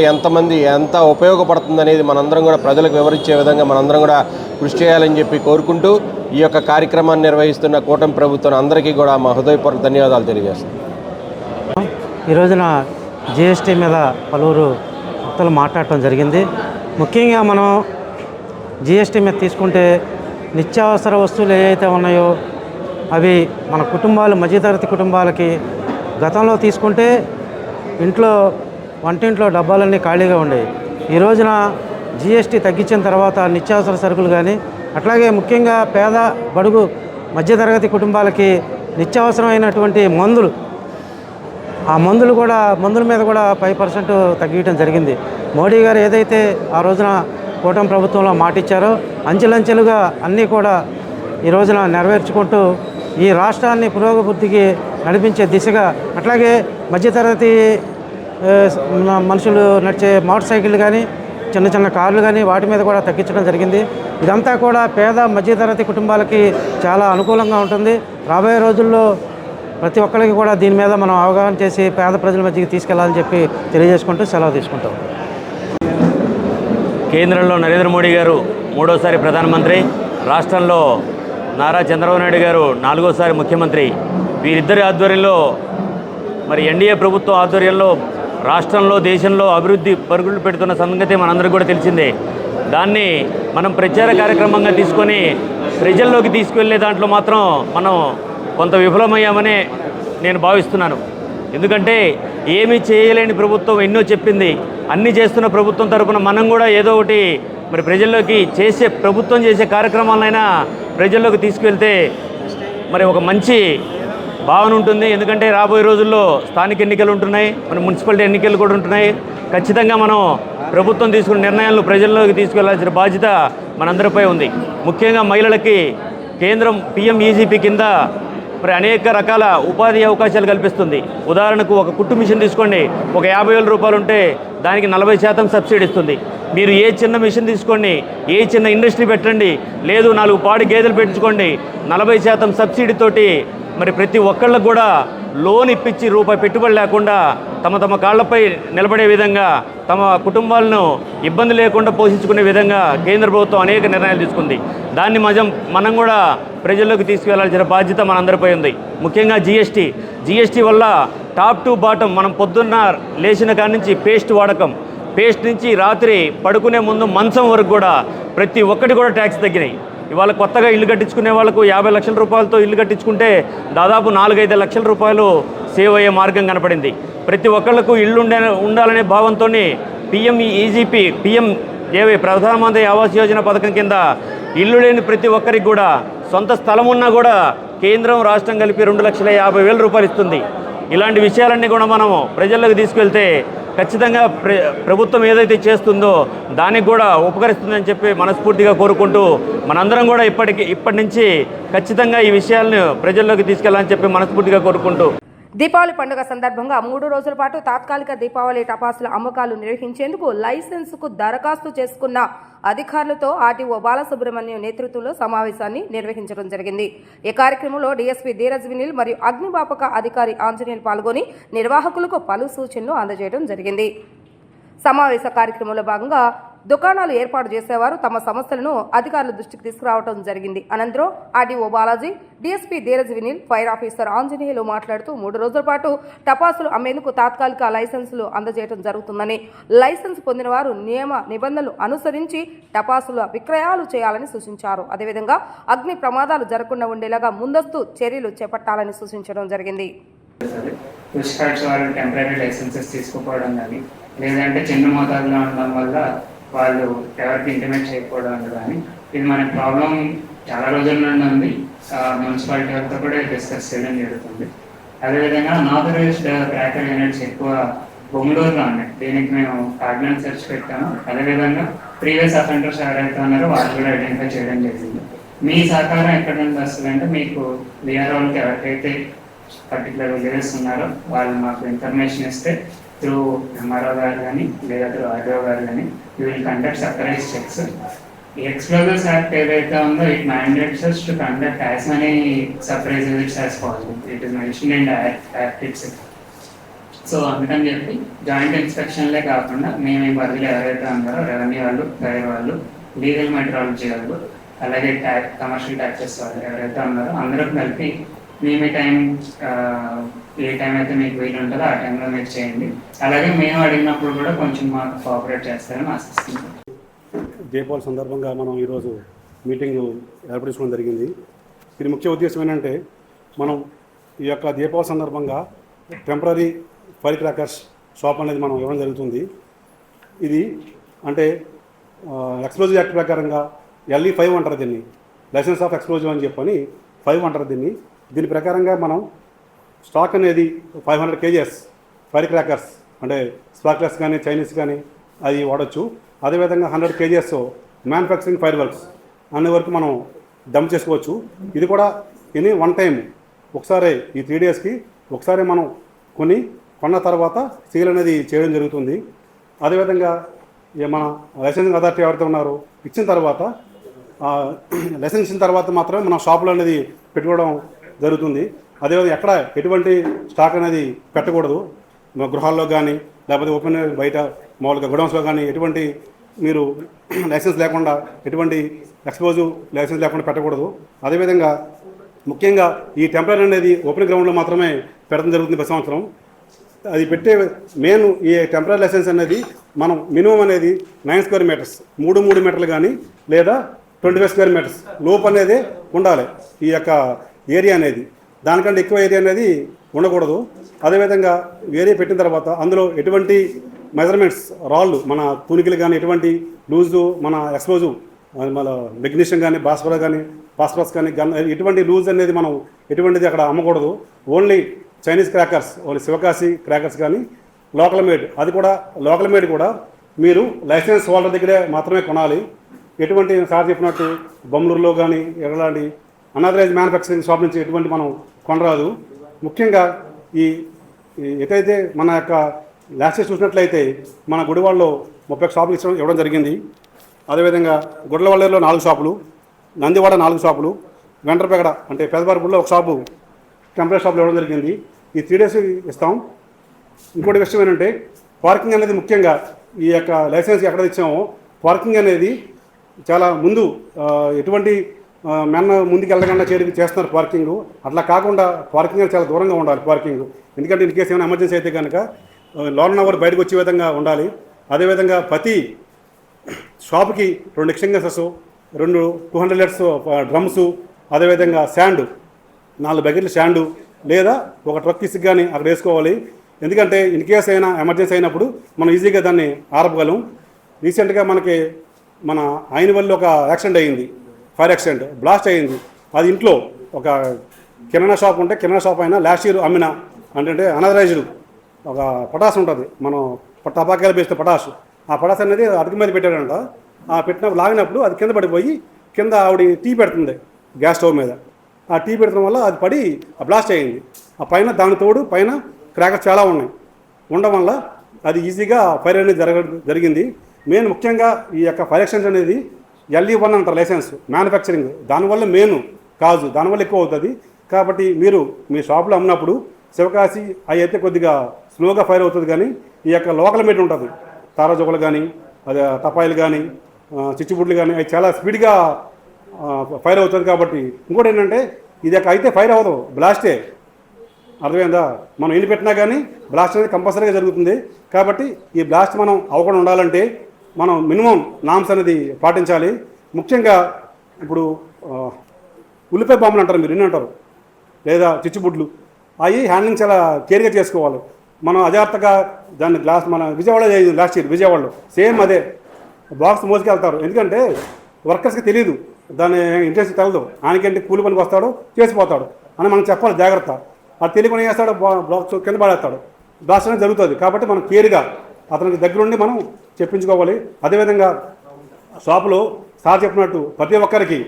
ఎంత ఉపయోగపడుతుందనేది మనందరం కూడా ప్రజలకు వివరించే విధంగా మనందరం కూడా కృషి చేయాలని చెప్పి కోరుకుంటూ ఈ యొక్క కార్యక్రమాన్ని నిర్వహిస్తున్న కూటమి ప్రభుత్వం అందరికీ కూడా మా హృదయపూర్వక ధన్యవాదాలు తెలియజేస్తాం. ఈ రోజున జిఎస్టీ మీద పలువురు భక్తులు మాట్లాడటం జరిగింది. ముఖ్యంగా మనం జిఎస్టీ మీద తీసుకుంటే నిత్యావసర వస్తువులు ఏవైతే ఉన్నాయో అవి మన కుటుంబాలు, మధ్యతరగతి కుటుంబాలకి గతంలో తీసుకుంటే వంటింట్లో డబ్బాలన్నీ ఖాళీగా ఉండేవి. ఈ రోజున జిఎస్టీ తగ్గించిన తర్వాత నిత్యావసర సరుకులు కానీ, అట్లాగే ముఖ్యంగా పేద, బడుగు, మధ్యతరగతి కుటుంబాలకి నిత్యావసరమైనటువంటి మందులు, ఆ మందుల మీద కూడా 5% తగ్గించడం జరిగింది. మోడీ గారు ఏదైతే ఆ రోజున కూటమి ప్రభుత్వంలో మాటిచ్చారో అంచెలంచెలుగా అన్నీ కూడా ఈ రోజున నెరవేర్చుకుంటూ ఈ రాష్ట్రాన్ని పురోగతికి నడిపించే దిశగా, అట్లాగే మధ్యతరగతి మనుషులు నడిచే మోటార్ సైకిళ్ళు కానీ, చిన్న చిన్న కార్లు కానీ వాటి మీద కూడా తగ్గించడం జరిగింది. ఇదంతా కూడా పేద, మధ్యతరగతి కుటుంబాలకి చాలా అనుకూలంగా ఉంటుంది. రాబోయే రోజుల్లో ప్రతి ఒక్కరికి కూడా దీని మీద మనం అవగాహన చేసి పేద ప్రజల మధ్యకి తీసుకెళ్లాలని చెప్పి తెలియజేసుకుంటూ సెలవు తీసుకుంటాం. కేంద్రంలో నరేంద్ర మోడీ గారు 3వసారి ప్రధానమంత్రి, రాష్ట్రంలో నారా చంద్రబాబు నాయుడు గారు 4వసారి ముఖ్యమంత్రి. వీరిద్దరి ఆధ్వర్యంలో, మరి ఎన్డీఏ ప్రభుత్వం ఆధ్వర్యంలో రాష్ట్రంలో, దేశంలో అభివృద్ధి పరుగులు పెడుతున్న సంగతి మనందరికీ కూడా తెలిసిందే. దాన్ని మనం ప్రచార కార్యక్రమంగా తీసుకొని ప్రజల్లోకి తీసుకువెళ్ళే దాంట్లో మాత్రం మనం కొంత విఫలమయ్యామని నేను భావిస్తున్నాను. ఎందుకంటే ఏమీ చేయలేని ప్రభుత్వం ఎన్నో చెప్పింది, అన్నీ చేస్తున్న ప్రభుత్వం తరపున మనం కూడా ఏదో ఒకటి మరి ప్రజల్లోకి ప్రభుత్వం చేసే కార్యక్రమాలైనా ప్రజల్లోకి తీసుకువెళ్తే మరి ఒక మంచి భావన ఉంటుంది. ఎందుకంటే రాబోయే రోజుల్లో స్థానిక ఎన్నికలు ఉంటున్నాయి, మన మున్సిపాలిటీ ఎన్నికలు కూడా ఉంటున్నాయి. ఖచ్చితంగా మనం ప్రభుత్వం తీసుకున్న నిర్ణయాలను ప్రజల్లోకి తీసుకెళ్లాల్సిన బాధ్యత మనందరిపై ఉంది. ముఖ్యంగా మహిళలకి కేంద్రం PMEGP కింద మరి అనేక రకాల ఉపాధి అవకాశాలు కల్పిస్తుంది. ఉదాహరణకు ఒక కుట్టు మిషన్ తీసుకోండి, ఒక 50,000 రూపాయలు ఉంటే దానికి 40% సబ్సిడీ ఇస్తుంది. మీరు ఏ చిన్న మిషన్ తీసుకోండి, ఏ చిన్న ఇండస్ట్రీ పెట్టండి, లేదు 4 పాడి గేదెలు పెట్టించుకోండి, 40% సబ్సిడీతోటి మరి ప్రతి ఒక్కళ్ళకు కూడా లోన్ ఇప్పించి రూపాయి పెట్టుబడి లేకుండా తమ కాళ్లపై నిలబడే విధంగా తమ కుటుంబాలను ఇబ్బంది లేకుండా పోషించుకునే విధంగా కేంద్ర ప్రభుత్వం అనేక నిర్ణయాలు తీసుకుంది. దాన్ని మనం కూడా ప్రజల్లోకి తీసుకువెళ్లాల్సిన బాధ్యత మనందరిపై ఉంది. ముఖ్యంగా జిఎస్టీ వల్ల టాప్ టు బాటం మనం పొద్దున్న లేచిన కాడి నుంచి పేస్ట్ వాడకం, పేస్ట్ నుంచి రాత్రి పడుకునే ముందు మంచం వరకు కూడా ప్రతి ఒక్కటి కూడా ట్యాక్స్ తగ్గినాయి. ఇవాళ కొత్తగా ఇల్లు కట్టించుకునే వాళ్ళకు 50 లక్షల రూపాయలతో ఇల్లు కట్టించుకుంటే దాదాపు 4-5 లక్షల రూపాయలు సేవ్ అయ్యే మార్గం కనపడింది. ప్రతి ఒక్కళ్లకు ఇల్లు ఉండాలనే భావంతో PMEGP ప్రధానమంత్రి ఆవాస్ యోజన పథకం కింద ఇల్లు లేని ప్రతి ఒక్కరికి కూడా సొంత స్థలం ఉన్నా కూడా కేంద్రం రాష్ట్రం కలిపి 2,50,000 రూపాయలు ఇస్తుంది. ఇలాంటి విషయాలన్నీ కూడా మనము ప్రజల్లోకి తీసుకెళ్తే ఖచ్చితంగా ప్రభుత్వం ఏదైతే చేస్తుందో దానికి కూడా ఉపకరిస్తుందని చెప్పి మనస్ఫూర్తిగా కోరుకుంటూ మనందరం కూడా ఇప్పటి నుంచి ఖచ్చితంగా ఈ విషయాలను ప్రజల్లోకి తీసుకెళ్లాలని చెప్పి మనస్ఫూర్తిగా కోరుకుంటూ దీపావళి పండుగ సందర్భంగా 3 రోజుల పాటు తాత్కాలిక దీపావళి టపాసుల అమ్మకాలు నిర్వహించేందుకు లైసెన్సుకు దరఖాస్తు చేసుకున్న అధికారులతో ఆర్టీఓ బాలసుబ్రహ్మణ్యం నేతృత్వంలో సమావేశాన్ని నిర్వహించడం జరిగింది. ఈ కార్యక్రమంలో డీఎస్పీ ధీరజ్ వినిల్ మరియు అగ్నిమాపక అధికారి ఆంజనేయులు పాల్గొని నిర్వాహకులకు పలు సూచనలు అందజేయడం జరిగింది. సమావేశ కార్యక్రమంలో భాగంగా దుకాణాలు ఏర్పాటు చేసేవారు తమ సమస్యలను అధికారుల దృష్టికి తీసుకురావడం జరిగింది. అనంతరం RDO Balaji, DSP Dheeraj Vinil, fire officer Anjaneyulu మాట్లాడుతూ 3 రోజుల పాటు టపాసులు అమ్మేందుకు తాత్కాలిక లైసెన్సులు అందజేయడం జరుగుతుందని, లైసెన్స్ పొందిన వారు నియమ నిబంధనలు అనుసరించి టపాసుల విక్రయాలు చేయాలని సూచించారు. అదేవిధంగా అగ్ని ప్రమాదాలు జరగకుండా ఉండేలాగా ముందస్తు చర్యలు చేపట్టాలని సూచించడం జరిగింది. పుష్ కార్డ్స్ వాళ్ళు టెంపరీ లైసెన్సెస్ తీసుకోపోవడం కానీ, లేదంటే చిన్న మోతాదులో ఉండడం వల్ల వాళ్ళు ఎవరికి ఇంటిమేట్ చేయకపోవడం కానీ, ఇది మన ప్రాబ్లం చాలా రోజుల నుండి ఉంది. మున్సిపాలిటీ వాళ్ళతో కూడా డిస్కస్ చేయడం జరుగుతుంది. అదేవిధంగా అన్ఆథరైజ్డ్ క్రాకర్ యూనిట్స్ ఎక్కువ బొంగళూరులో ఉన్నాయి. దీనికి మేము ఆర్డినెన్స్ సెర్చ్ పెట్టాము. అదేవిధంగా ప్రీవియస్ అఫెండర్స్ ఎవరైతే ఉన్నారో వాళ్ళు కూడా ఐడెంటిఫై చేయడం జరిగింది. మీ సహకారం ఎక్కడ నుండి వస్తుందంటే, మీకు విఆర్ వాళ్ళకి ఎవరికైతే పర్టికులర్ విలేజెస్ ఉన్నారో వాళ్ళు మాకు ఇన్ఫర్మేషన్ ఇస్తే త్రూ ఎంఆర్ఓ గారు కానీ లేదా త్రూ ఆర్డీఓ గారు కానీ you will conduct surprise checks. ఈ ఎక్స్ప్లోజర్స్ యాక్ట్ ఏదైతే ఉందో it mandates us to conduct as many surprise visits as possible. It is mentioned in the act itself. So అందుకని చెప్పి జాయింట్ ఇన్స్పెక్షన్లే కాకుండా మేము ఈ పరిధిలో ఎవరైతే ఉన్నారో రెవెన్యూ వాళ్ళు, ఫైర్ వాళ్ళు, లీగల్ మెట్రాలజీ వాళ్ళు, అలాగే కమర్షియల్ ట్యాక్సెస్ వాళ్ళు ఎవరైతే ఉన్నారో అందరూ కలిపి మేము ఏ టైం అయితే మీకు వీలు ఉంటుందో ఆ టైంలో మీరు చేయండి. అలాగే మేము అడిగినప్పుడు కూడా కొంచెం మాకు కోఆపరేట్ చేస్తారని ఆశిస్తున్నాం. దీపావళి సందర్భంగా మనం ఈరోజు మీటింగ్ ఏర్పరచుకోవడం జరిగింది. దీని ముఖ్య ఉద్దేశం ఏంటంటే, మనం ఈ యొక్క దీపావళి సందర్భంగా టెంపరీ ఫైర్ క్రాకర్స్ షాప్ అనేది మనం ఇవ్వడం జరుగుతుంది. ఇది అంటే ఎక్స్ప్లోజివ్ యాక్ట్ ప్రకారంగా LE5 అంటారు దీన్ని, లైసెన్స్ ఆఫ్ ఎక్స్ప్లోజివ్ అని చెప్పని 5 అంటారు దీన్ని. దీని ప్రకారంగా మనం స్టాక్ అనేది 500 kgs ఫైర్ క్రాకర్స్ అంటే స్పార్క్లర్స్ కానీ చైనీస్ కానీ అది వాడచ్చు. అదేవిధంగా 100 kgs మ్యానుఫ్యాక్చరింగ్ ఫైర్ వర్క్స్ అనే వరకు మనం డంప్ చేసుకోవచ్చు. ఇది కూడా వన్ టైం ఒకసారి ఈ 3 daysకి ఒకసారి మనం కొన్న తర్వాత సీల్ అనేది చేయడం జరుగుతుంది. అదేవిధంగా మన లైసెన్సింగ్ అథారిటీ ఎవరైతే ఉన్నారో ఇచ్చిన తర్వాత లైసెన్స్ ఇచ్చిన తర్వాత మాత్రమే మనం షాపులో అనేది పెట్టుకోవడం జరుగుతుంది. అదేవిధంగా ఎక్కడ ఎటువంటి స్టాక్ అనేది పెట్టకూడదు. గృహాల్లో కానీ లేకపోతే ఓపెన్ బయట మామూలుగా గొడౌన్స్లో కానీ ఎటువంటి మీరు లైసెన్స్ లేకుండా, ఎటువంటి ఎక్స్పోజివ్ లైసెన్స్ లేకుండా పెట్టకూడదు. అదేవిధంగా ముఖ్యంగా ఈ టెంపరీ అనేది ఓపెన్ గ్రౌండ్లో మాత్రమే పెట్టడం జరుగుతుంది ప్రతి సంవత్సరం. అది పెట్టే మెయిన్ ఈ టెంపరీ లైసెన్స్ అనేది మనం మినిమం అనేది 9 square meters 3 మీటర్లు కానీ లేదా 25 square meters లోపు అనేది ఉండాలి. ఈ యొక్క ఏరియా అనేది దానికంటే ఎక్కువ ఏరియా అనేది ఉండకూడదు. అదేవిధంగా ఏరియా పెట్టిన తర్వాత అందులో ఎటువంటి మెజర్మెంట్స్ రాళ్ళు మన తూనికలు కానీ ఎటువంటి లూజు మన ఎక్స్ప్లోజివ్ మన మెగ్నీషియం కానీ భాస్వరం కానీ ఫాస్ఫరస్ కానీ గన్ ఎటువంటి లూజ్ అనేది మనం ఎటువంటిది అక్కడ అమ్మకూడదు. Only Chinese crackers, only Sivakasi crackers కానీ లోకల్ మేడ్, అది కూడా లోకల్ మేడ్ కూడా మీరు లైసెన్స్ హోల్డర్ దగ్గరే మాత్రమే కొనాలి. ఎటువంటి సార్ చెప్పినట్టు బొమ్మలూరులో కానీ ఎలాంటి అనాథరైజ్ మ్యానుఫ్యాక్చరింగ్ షాప్ నుంచి ఎటువంటి మనం కొనరాదు. ముఖ్యంగా ఈ ఎటైతే మన యొక్క లాస్ట్ ఇయర్ చూసినట్లయితే మన గుడివాడలో 30 షాపులు ఇవ్వడం జరిగింది. అదేవిధంగా గుడ్లవల్లేరులో 4 షాపులు, నందివాడ 4 షాపులు, వెంట్రపేగడ అంటే పెదబారిపూడిలో 1 షాపు టెంపరీ షాపులు ఇవ్వడం జరిగింది. ఈ 3 days ఇస్తాం. ఇంకోటి విషయం ఏంటంటే పార్కింగ్ అనేది ముఖ్యంగా ఈ యొక్క లైసెన్స్ ఎక్కడ ఇచ్చామో పార్కింగ్ అనేది చాలా ముందు ఎటువంటి మెన్న ముందుకు వెళ్ళకుండా చేస్తున్నారు పార్కింగ్. అట్లా కాకుండా పార్కింగ్ చాలా దూరంగా ఉండాలి పార్కింగ్. ఎందుకంటే ఇన్ కేసు ఏమైనా ఎమర్జెన్సీ అయితే కనుక లోన్ అవర్ బయటకు వచ్చే విధంగా ఉండాలి. అదేవిధంగా ప్రతి షాప్కి 2 ఎక్స్టింగ్విషర్స్, 2 200 లీటర్స్ డ్రమ్స్, అదేవిధంగా శాండ్ 4 బకెట్లు శాండు లేదా ఒక ట్రక్ ఇసుక కానీ అక్కడ వేసుకోవాలి. ఎందుకంటే ఇన్ కేసు అయినా ఎమర్జెన్సీ అయినప్పుడు మనం ఈజీగా దాన్ని ఆరపగలం. రీసెంట్గా మనకి మన ఆయనవల్లి ఒక యాక్సిడెంట్ అయ్యింది, ఫైర్ యాక్సిడెంట్, బ్లాస్ట్ అయ్యింది. అది ఇంట్లో ఒక కిరాణా షాప్ ఉంటే కిరాణా షాప్ అయినా లాస్ట్ ఇయర్ అమ్మిన అంటే అనాథరైజ్డ్ ఒక పటాస్ ఉంటుంది, మనం టపాకాయలు వేస్తే పటాస్, ఆ పటాస్ అనేది అటుకు మీద పెట్టాడంట. ఆ పెట్టినప్పుడు లాగినప్పుడు అది కింద పడిపోయి కింద ఆవిడ టీ పెడుతుంది గ్యాస్ స్టవ్ మీద. ఆ టీ పెట్టడం వల్ల అది పడి బ్లాస్ట్ అయ్యింది. ఆ పైన దాని తోడు పైన క్రాకర్స్ చాలా ఉన్నాయి, ఉండడం వల్ల అది ఈజీగా ఫైర్ అనేది జరిగింది. మెయిన్ ముఖ్యంగా ఈ యొక్క ఫైర్ ఎక్స్టెన్షన్ అనేది LE1 అంటారు లైసెన్స్ మ్యానుఫ్యాక్చరింగ్, దానివల్ల మెయిన్ కాజు, దానివల్ల ఎక్కువ అవుతుంది. కాబట్టి మీరు మీ షాప్లో అమ్మినప్పుడు శివకాశి అవి అయితే కొద్దిగా స్లోగా ఫైర్ అవుతుంది, కానీ ఈ యొక్క లోకల్ మేట్ ఉంటుంది తారాజొకలు కానీ అదే టపాయిలు కానీ చిచ్చుబుడ్లు కానీ అవి చాలా స్పీడ్గా ఫైర్ అవుతుంది. కాబట్టి ఇంకోటి ఏంటంటే ఇది అయితే ఫైర్ అవ్వదు, బ్లాస్టే. అర్థమైందా? మనం ఎన్ని పెట్టినా కానీ బ్లాస్ట్ అనేది కంపల్సరీగా జరుగుతుంది. కాబట్టి ఈ బ్లాస్ట్ మనం అవ్వకుండా ఉండాలంటే మనం మినిమం నామ్స్ అనేది పాటించాలి. ముఖ్యంగా ఇప్పుడు ఉల్లిపాయ బాంబులు అంటారు, మీరు ఎన్ని అంటారు, లేదా చిచ్చుబుడ్లు, అవి హ్యాండ్లింగ్ చాలా కేర్గా చేసుకోవాలి. మనం అజాగ్రత్తగా దాన్ని గ్లాస్ మన విజయవాడ లాస్ట్ ఇయర్ విజయవాడలో సేమ్ అదే బాక్స్ మోసుకెళ్తారు. ఎందుకంటే వర్కర్స్కి తెలియదు, దాని ఇంట్రెస్ట్ తెలదు, ఆయనకంటే కూలి పనికి వస్తాడు చేసిపోతాడు అని మనం చెప్పాలి జాగ్రత్త. అది తెలియకుండా చేస్తాడు, బాక్స్ కింద పడేస్తాడు, బ్లాస్ట్ అనేది జరుగుతుంది. కాబట్టి మనం కేర్గా అతనికి దగ్గరుండి మనం చెప్పించుకోవాలి. అదేవిధంగా షాపులో సార్ చెప్పినట్టు ప్రతి ఒక్కరికి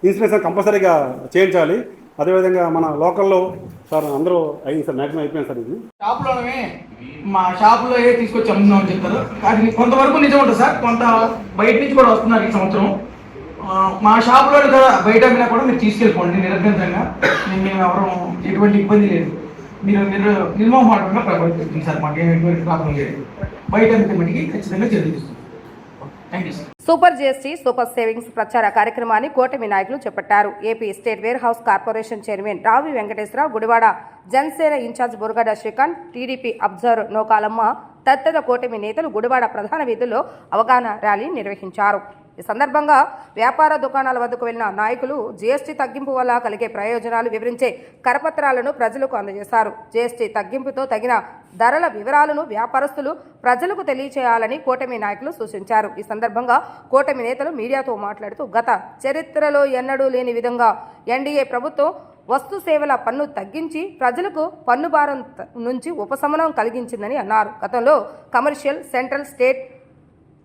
ఇన్సూరెన్స్ కంపల్సరీగా చేయించాలి. అదేవిధంగా మన లోకల్లో సార్ అందరూ అయింది సార్, మ్యాక్సిమం అయిపోయింది సార్. ఇది షాపులోనే మా షాపులో ఏ తీసుకొచ్చి అమ్ముతున్నామని చెప్తారు, అది కొంతవరకు నిజం ఉంటుంది సార్, కొంత బయట నుంచి కూడా వస్తున్నారు ఈ సంవత్సరం. మా షాపులో కదా బయట అమ్మినా కూడా మీరు తీసుకెళ్ళిపోండి నిరభ్యంతరంగా, మేము ఎవరు ఎటువంటి ఇబ్బంది లేదు, మీరు నిర్మోహమాటంగా ప్రవర్తిస్తుంది సార్, మాకు ఎటువంటి ప్రాబ్లం లేదు. బయట అమ్మితే మటుకి ఖచ్చితంగా చర్యలు. Thank you sir. Super GST super savings ప్రచార కార్యక్రమాన్ని కూటమి నాయకులు చేపట్టారు. AP state warehouse corporation chairman Ravi Venkateswararao, Gudivada Janasena incharge Buragada Srikanth, TDP observer Nokalamma తదితర కూటమి నేతలు గుడివాడ ప్రధాన వీధుల్లో అవగాహన ర్యాలీ నిర్వహించారు. ఈ సందర్భంగా వ్యాపార దుకాణాల వద్దకు వెళ్లిన నాయకులు జీఎస్టీ తగ్గింపు వల్ల కలిగే ప్రయోజనాలు వివరించే కరపత్రాలను ప్రజలకు అందజేశారు. జీఎస్టీ తగ్గింపుతో తగిన ధరల వివరాలను వ్యాపారస్తులు ప్రజలకు తెలియచేయాలని కూటమి నాయకులు సూచించారు. ఈ సందర్భంగా కూటమి నేతలు మీడియాతో మాట్లాడుతూ గత చరిత్రలో ఎన్నడూ లేని విధంగా ఎన్డీఏ ప్రభుత్వం వస్తు సేవల పన్ను తగ్గించి ప్రజలకు పన్ను భారం నుంచి ఉపశమనం కలిగించిందని అన్నారు. గతంలో కమర్షియల్, సెంట్రల్, స్టేట్,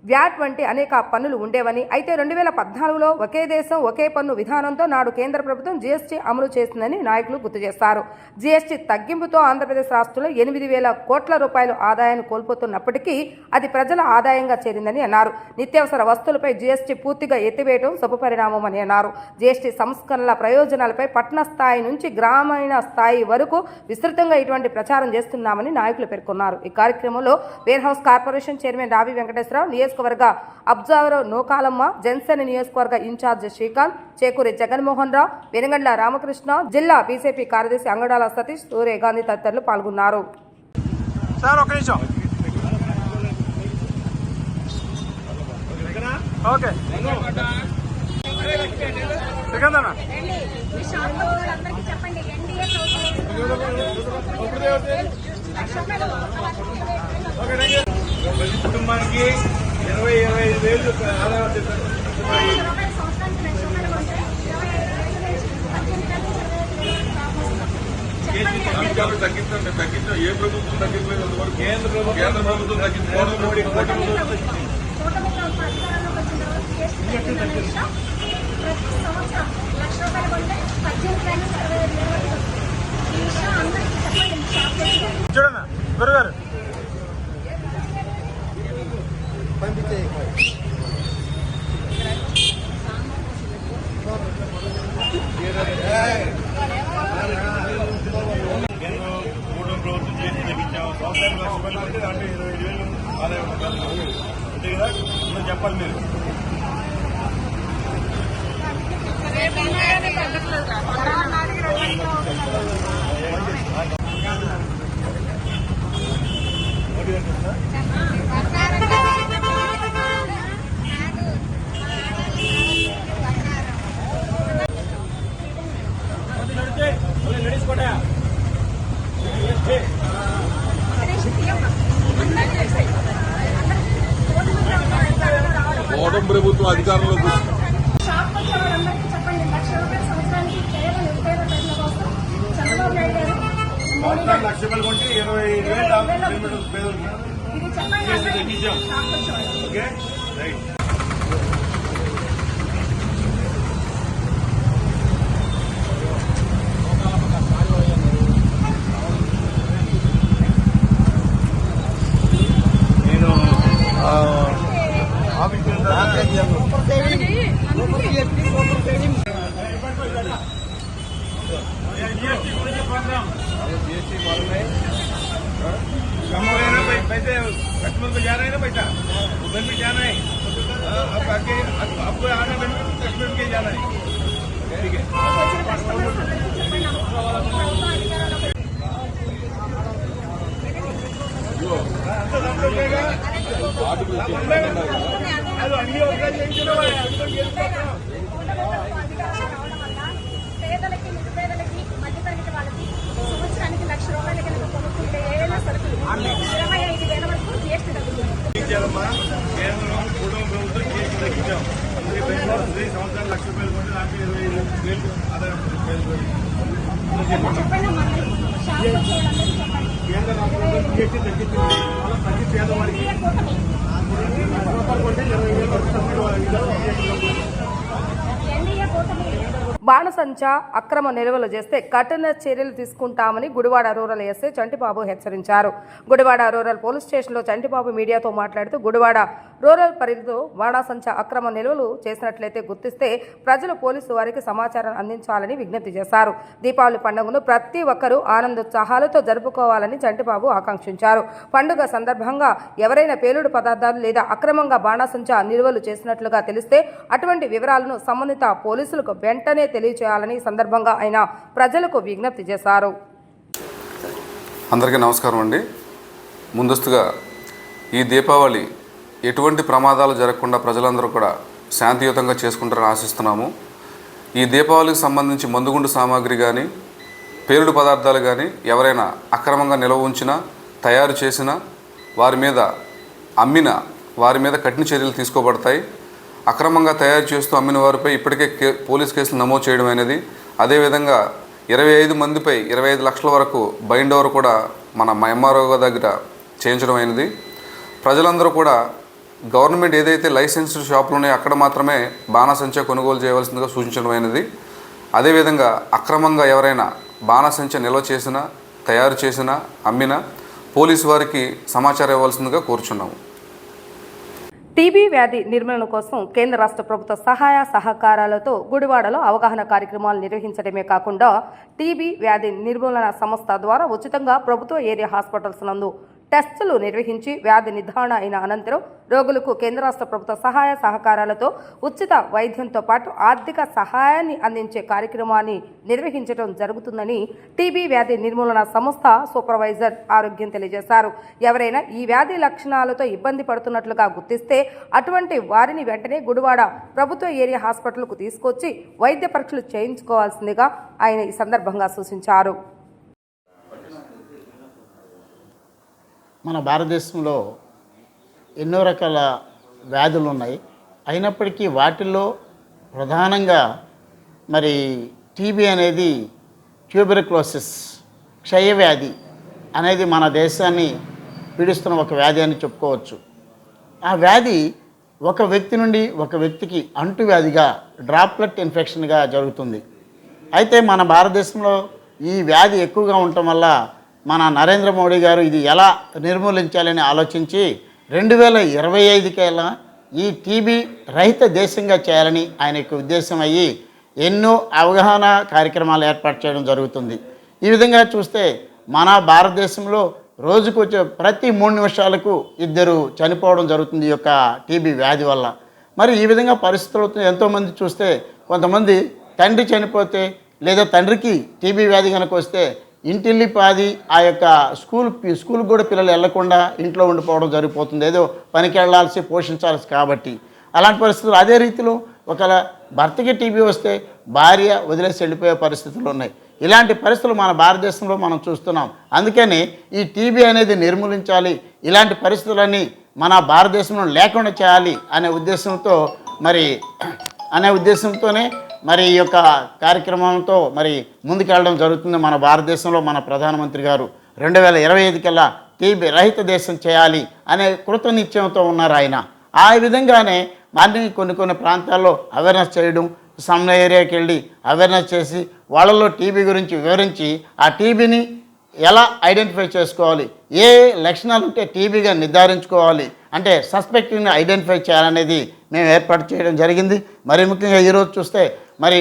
వ్యాట్ వంటి అనేక పన్నులు ఉండేవని, అయితే 2014లో ఒకే దేశం ఒకే పన్ను విధానంతో నాడు కేంద్ర ప్రభుత్వం జీఎస్టీ అమలు చేసిందని నాయకులు గుర్తు చేశారు. జీఎస్టీ తగ్గింపుతో ఆంధ్రప్రదేశ్ రాష్ట్రంలో 8,000 కోట్ల రూపాయలు ఆదాయాన్ని కోల్పోతున్నప్పటికీ అది ప్రజల ఆదాయంగా చేరిందని అన్నారు. నిత్యావసర వస్తువులపై జీఎస్టీ పూర్తిగా ఎత్తివేయడం శుభపరిణామమని అన్నారు. జీఎస్టీ సంస్కరణల ప్రయోజనాలపై పట్టణ స్థాయి నుంచి గ్రామీణ స్థాయి వరకు విస్తృతంగా ఇటువంటి ప్రచారం చేస్తున్నామని నాయకులు పేర్కొన్నారు. ఈ కార్యక్రమంలో wear house corporation chairman Ravi Venkateswararao, నియోజకవర్గ అబ్జర్వర్ నోకాలమ్మ, జనసేన నియోజకవర్గ ఇన్ఛార్జ్ శ్రీకాంత్, చేకూరి జగన్మోహన్ రావు, వెనుగండ్ల రామకృష్ణ, జిల్లా బీజేపీ కార్యదర్శి అంగడాల సతీష్, సూర్యగాంధీ తదితరులు పాల్గొన్నారు. కుటుంబానికి 20-25 వేలు ఆదాయం ఏ ప్రభుత్వం తగ్గిపోయింది? కేంద్ర ప్రభుత్వం తగ్గింది. మోడీ చూడన్నా గురుగారు కూటమి ప్రభుత్వం చేసి తగ్గించాము. సంవత్సరానికి 1,00,000 దాంట్లో 25,000 ఆదాయం అంతే కదా. నువ్వు చెప్పాలి మీరు. మోడల్ ప్రభుత్వం అధికారంలో ₹1,00,000 కొంటే 25,000 పేదలకి తగ్గించాం. Okay right. నేను पैसे कस्टमर को जा रहे हैं ना पैसा, वो बेनिफिट जाना है. अब आगे आपको आना बेनिफिट कस्टमर के जाना है. ठीक है. పేదలకి నిరుపేదలకి మధ్యతరగతి వాళ్ళకి సంవత్సరానికి ₹1,00,000 కనుక కొనుక్కుంటే ఏదైనా సరుకులు 25,000 వరకు జీఎస్టీ తగ్గుతుంది. కేంద్రం కూటమి ప్రభుత్వం జీఎస్టీ తగ్గించాం. సంవత్సరానికి ₹1,00,000 కొంటే దాంట్లో 25,000 ఆదాయం. కేంద్ర రాష్ట్రంలో జీఎస్టీ తగ్గించింది. ప్రతి పేదవాడికి కొంటే 20,000 బాణసంచా అక్రమ నిల్వలు చేస్తే కఠిన చర్యలు తీసుకుంటామని గుడివాడ రూరల్ ఎస్ఐ చంటిబాబు హెచ్చరించారు. గుడివాడ రూరల్ పోలీస్ స్టేషన్లో చంటిబాబు మీడియాతో మాట్లాడుతూ గుడివాడ రూరల్ పరిధిలో బాణసంచా అక్రమ నిల్వలు చేసినట్లయితే గుర్తిస్తే ప్రజలు పోలీసు వారికి సమాచారం అందించాలని విజ్ఞప్తి చేశారు. దీపావళి పండుగను ప్రతి ఒక్కరూ ఆనందోత్సాహాలతో జరుపుకోవాలని చంటిబాబు ఆకాంక్షించారు. పండుగ సందర్భంగా ఎవరైనా పేలుడు పదార్థాలు లేదా అక్రమంగా బాణసంచా నిల్వలు చేసినట్లుగా తెలిస్తే అటువంటి వివరాలను సంబంధిత పోలీసులకు వెంటనే తెలియజేయాలని సందర్భంగా ఆయన ప్రజలకు విజ్ఞప్తి చేశారు. అందరికీ నమస్కారం అండి. ముందస్తుగా ఈ దీపావళి ఎటువంటి ప్రమాదాలు జరగకుండా ప్రజలందరూ కూడా శాంతియుతంగా చేసుకుంటారని ఆశిస్తున్నాము. ఈ దీపావళికి సంబంధించి మందుగుండు సామాగ్రి కానీ పేలుడు పదార్థాలు కానీ ఎవరైనా అక్రమంగా నిల్వ ఉంచినా తయారు చేసినా వారి మీద అమ్మిన వారి మీద కఠిన చర్యలు తీసుకోబడతాయి. అక్రమంగా తయారు చేస్తూ అమ్మిన వారిపై ఇప్పటికే పోలీస్ కేసులు నమోదు చేయడం అనేది, అదేవిధంగా 25 మందిపై 25 లక్షల వరకు బైండ్ ఓవర్ కూడా మన ఎంఆర్ఓ దగ్గర చేయించడం అయినది. ప్రజలందరూ కూడా గవర్నమెంట్ ఏదైతే లైసెన్స్డ్ షాపులు ఉన్నాయో అక్కడ మాత్రమే బాణసంచా కొనుగోలు చేయవలసిందిగా సూచించడం అయినది. అదేవిధంగా అక్రమంగా ఎవరైనా బాణసంచా నిల్వ చేసినా తయారు చేసినా అమ్మినా పోలీసు వారికి సమాచారం ఇవ్వాల్సిందిగా కోరుచున్నాము. టీబీ వ్యాధి నిర్మూలన కోసం కేంద్ర రాష్ట్ర ప్రభుత్వ సహాయ సహకారాలతో గుడివాడలో అవగాహన కార్యక్రమాలు నిర్వహించడమే కాకుండా టీబీ వ్యాధి నిర్మూలన సంస్థ ద్వారా ఉచితంగా ప్రభుత్వ ఏరియా హాస్పిటల్స్ నందు టెస్టులు నిర్వహించి వ్యాధి నిర్ధారణ అయిన అనంతరం రోగులకు కేంద్ర రాష్ట్ర ప్రభుత్వ సహాయ సహకారాలతో ఉచిత వైద్యంతో పాటు ఆర్థిక సహాయాన్ని అందించే కార్యక్రమాన్ని నిర్వహించడం జరుగుతుందని టీబీ వ్యాధి నిర్మూలన సంస్థ సూపర్వైజర్ ఆరోగ్యం తెలియజేశారు. ఎవరైనా ఈ వ్యాధి లక్షణాలతో ఇబ్బంది పడుతున్నట్లుగా గుర్తిస్తే అటువంటి వారిని వెంటనే గుడివాడ ప్రభుత్వ ఏరియా హాస్పిటల్కు తీసుకొచ్చి వైద్య పరీక్షలు చేయించుకోవాల్సిందిగా ఆయన ఈ సందర్భంగా సూచించారు. మన భారతదేశంలో ఎన్నో రకాల వ్యాధులు ఉన్నాయి. అయినప్పటికీ వాటిల్లో ప్రధానంగా మరి టీబీ అనేది ట్యూబెర్క్లోసిస్ క్షయవ్యాధి అనేది మన దేశాన్ని పీడిస్తున్న ఒక వ్యాధి అని చెప్పుకోవచ్చు. ఆ వ్యాధి ఒక వ్యక్తి నుండి ఒక వ్యక్తికి అంటువ్యాధిగా డ్రాప్లెట్ ఇన్ఫెక్షన్గా జరుగుతుంది. అయితే మన భారతదేశంలో ఈ వ్యాధి ఎక్కువగా ఉండటం వల్ల మన నరేంద్ర మోడీ గారు ఇది ఎలా నిర్మూలించాలని ఆలోచించి 2025 ఈ టీబీ రహిత దేశంగా చేయాలని ఆయన యొక్క ఉద్దేశం అయ్యి ఎన్నో అవగాహన కార్యక్రమాలు ఏర్పాటు చేయడం జరుగుతుంది. ఈ విధంగా చూస్తే మన భారతదేశంలో రోజుకు వచ్చే ప్రతి 3 నిమిషాలకు 2 చనిపోవడం జరుగుతుంది ఈ యొక్క టీబీ వ్యాధి వల్ల. మరి ఈ విధంగా పరిస్థితులు ఎంతోమంది చూస్తే కొంతమంది తండ్రి చనిపోతే లేదా తండ్రికి టీబీ వ్యాధి కనుక వస్తే ఇంటిల్లి పాది ఆ యొక్క స్కూల్ కూడా పిల్లలు వెళ్లకుండా ఇంట్లో ఉండిపోవడం జరిగిపోతుంది, ఏదో పనికి వెళ్ళాల్సి పోషించాల్సి కాబట్టి. అలాంటి పరిస్థితులు అదే రీతిలో ఒకవేళ భర్తకి టీబీ వస్తే భార్య వదిలేసి వెళ్ళిపోయే పరిస్థితులు ఉన్నాయి. ఇలాంటి పరిస్థితులు మన భారతదేశంలో మనం చూస్తున్నాం. అందుకని ఈ టీబీ అనేది నిర్మూలించాలి, ఇలాంటి పరిస్థితులన్నీ మన భారతదేశంలో లేకుండా చేయాలి అనే ఉద్దేశంతోనే మరి ఈ యొక్క కార్యక్రమంతో మరి ముందుకెళ్ళడం జరుగుతుంది. మన భారతదేశంలో మన ప్రధానమంత్రి గారు 2025 టీబీ రహిత దేశం చేయాలి అనే కృత నిశ్చయంతో ఉన్నారు ఆయన. ఆ విధంగానే మరి కొన్ని ప్రాంతాల్లో అవేర్నెస్ చేయడం, సమ్ ఏరియాకి వెళ్ళి అవేర్నెస్ చేసి వాళ్ళలో టీబీ గురించి వివరించి ఆ టీబీని ఎలా ఐడెంటిఫై చేసుకోవాలి, ఏ లక్షణాలు ఉంటే టీబీగా నిర్ధారించుకోవాలి, అంటే సస్పెక్ట్ని ఐడెంటిఫై చేయాలనేది మేము ఏర్పాటు చేయడం జరిగింది. మరి ముఖ్యంగా ఈరోజు చూస్తే మరి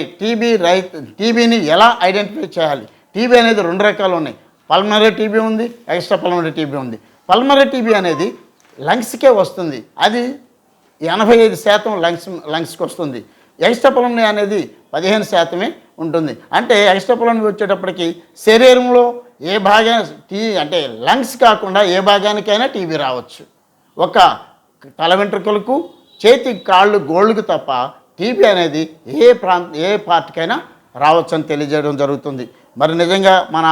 టీబీని ఎలా ఐడెంటిఫై చేయాలి. టీబీ అనేది 2 రకాలు ఉన్నాయి. పల్మనరీ టీబీ ఉంది, ఎక్స్ట్రా పల్మనరీ టీబీ ఉంది. పల్మనరీ టీబీ అనేది లంగ్స్కే వస్తుంది, అది 85% లంగ్స్కి వస్తుంది. ఎక్స్ట్రా పల్మనరీ అనేది 15% ఉంటుంది. అంటే ఎక్స్ట్రా పల్మనరీ వచ్చేటప్పటికి శరీరంలో ఏ అంటే లంగ్స్ కాకుండా ఏ భాగానికైనా టీబీ రావచ్చు. ఒక తల వెంట్రుకలకు, చేతి, కాళ్ళు, గోళ్ళకు తప్ప టీబీ అనేది ఏ పార్ట్కైనా రావచ్చు అని తెలియజేయడం జరుగుతుంది. మరి నిజంగా మన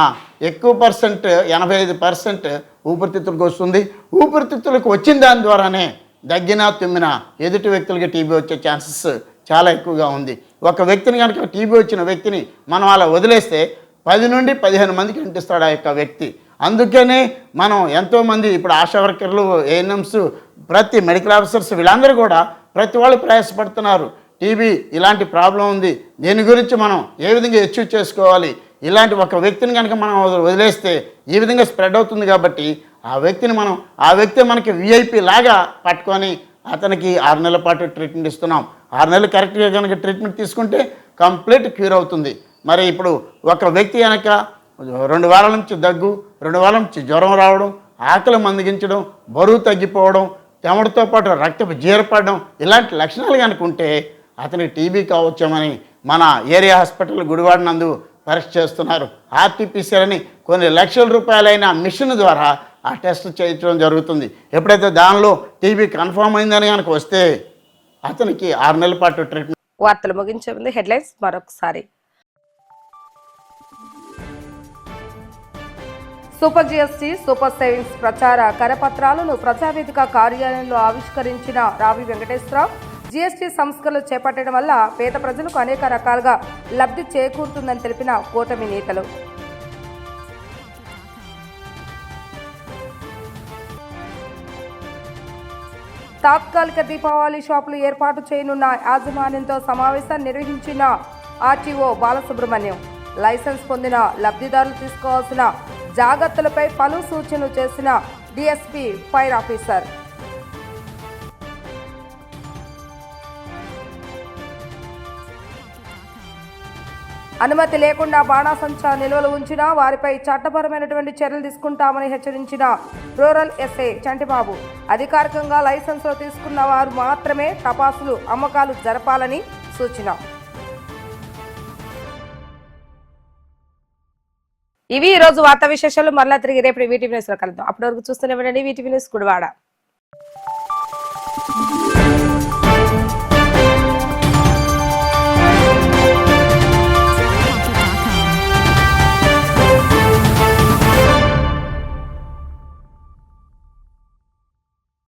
ఎక్కువ పర్సెంట్ 85% ఊపిరితిత్తులకు వస్తుంది. ఊపిరితిత్తులకు వచ్చిన దాని ద్వారానే దగ్గిన తుమ్మిన ఎదుటి వ్యక్తులకి టీబీ వచ్చే ఛాన్సెస్ చాలా ఎక్కువగా ఉంది. ఒక వ్యక్తిని కనుక టీబీ వచ్చిన వ్యక్తిని మనం అలా వదిలేస్తే 10 నుండి 15 మందికి అంటిస్తాడు ఆ యొక్క వ్యక్తి. అందుకనే మనం ఎంతోమంది ఇప్పుడు ఆశా వర్కర్లు, ఏఎన్ఎంస్, ప్రతి మెడికల్ ఆఫీసర్స్ వీళ్ళందరూ కూడా ప్రతి వాళ్ళు ప్రయాసపడుతున్నారు. టీబీ ఇలాంటి ప్రాబ్లం ఉంది, దీని గురించి మనం ఏ విధంగా అచీవ్ చేసుకోవాలి, ఇలాంటి ఒక వ్యక్తిని కనుక మనం వదిలేస్తే ఈ విధంగా స్ప్రెడ్ అవుతుంది కాబట్టి ఆ వ్యక్తి మనకి విఐపి లాగా పట్టుకొని అతనికి 6 నెలల పాటు ట్రీట్మెంట్ ఇస్తున్నాం. 6 నెలలు కరెక్ట్గా కనుక ట్రీట్మెంట్ తీసుకుంటే కంప్లీట్ క్యూర్ అవుతుంది. మరి ఇప్పుడు ఒక వ్యక్తి కనుక 2 వారాల నుంచి దగ్గు, 2 వారాల నుంచి జ్వరం రావడం, ఆకలి మందగించడం, బరువు తగ్గిపోవడం, చెమటతో పాటు రక్తపు జీరపడడం, ఇలాంటి లక్షణాలు కనుక ఉంటే అతనికి టీబీ కావచ్చామని మన ఏరియా హాస్పిటల్ గుడివాడ నందు పరీక్ష చేస్తున్నారు. ఆర్టీపీసీఆర్ అని కొన్ని లక్షల రూపాయలైన మిషన్ ద్వారా ఆ టెస్ట్ చేయించడం జరుగుతుంది. ఎప్పుడైతే దానిలో టీబీ కన్ఫర్మ్ అయిందని కనుక వస్తే అతనికి 6 నెలల పాటు ట్రీట్మెంట్. వార్తలు ముగించే ముందు హెడ్లైన్స్ మరొకసారి. సూపర్ జీఎస్టీ, సూపర్ సేవింగ్స్ ప్రచార కరపత్రాలను ప్రజావేదిక కార్యాలయంలో ఆవిష్కరించిన రావి వెంకటేశ్వరరావు. జీఎస్టీ సంస్కరణలు చేపట్టడం వల్ల పేద ప్రజలకు అనేక రకాలుగా లబ్ధి చేకూరుతుందని తెలిపిన కూటమి నేతలు. తాత్కాలిక దీపావళి షాపులు ఏర్పాటు చేయనున్న యాజమాన్యంతో సమావేశాన్ని నిర్వహించిన ఆర్టీఓ బాలసుబ్రహ్మణ్యం. లైసెన్స్ పొందిన లబ్ధిదారులు తీసుకోవాల్సిన జాగ్రత్తలపై పలు సూచనలు చేసిన డీఎస్పీ ఫైర్ ఆఫీసర్. అనుమతి లేకుండా బాణాసంచా నిల్వలు ఉంచినా వారిపై చట్టపరమైనటువంటి చర్యలు తీసుకుంటామని హెచ్చరించిన రూరల్ ఎస్ఐ చంటిబాబు. అధికారికంగా లైసెన్సులు తీసుకున్న వారు మాత్రమే టపాసులు అమ్మకాలు జరపాలని సూచన. ఇవి ఈరోజు వార్తా విశేషాలు. మరలా తిరిగి రేపు వీటీవీ న్యూస్లో కలుద్దాం. అప్పటి వరకు చూస్తూనే ఉండండి వీటీవీ న్యూస్ గుడివాడ.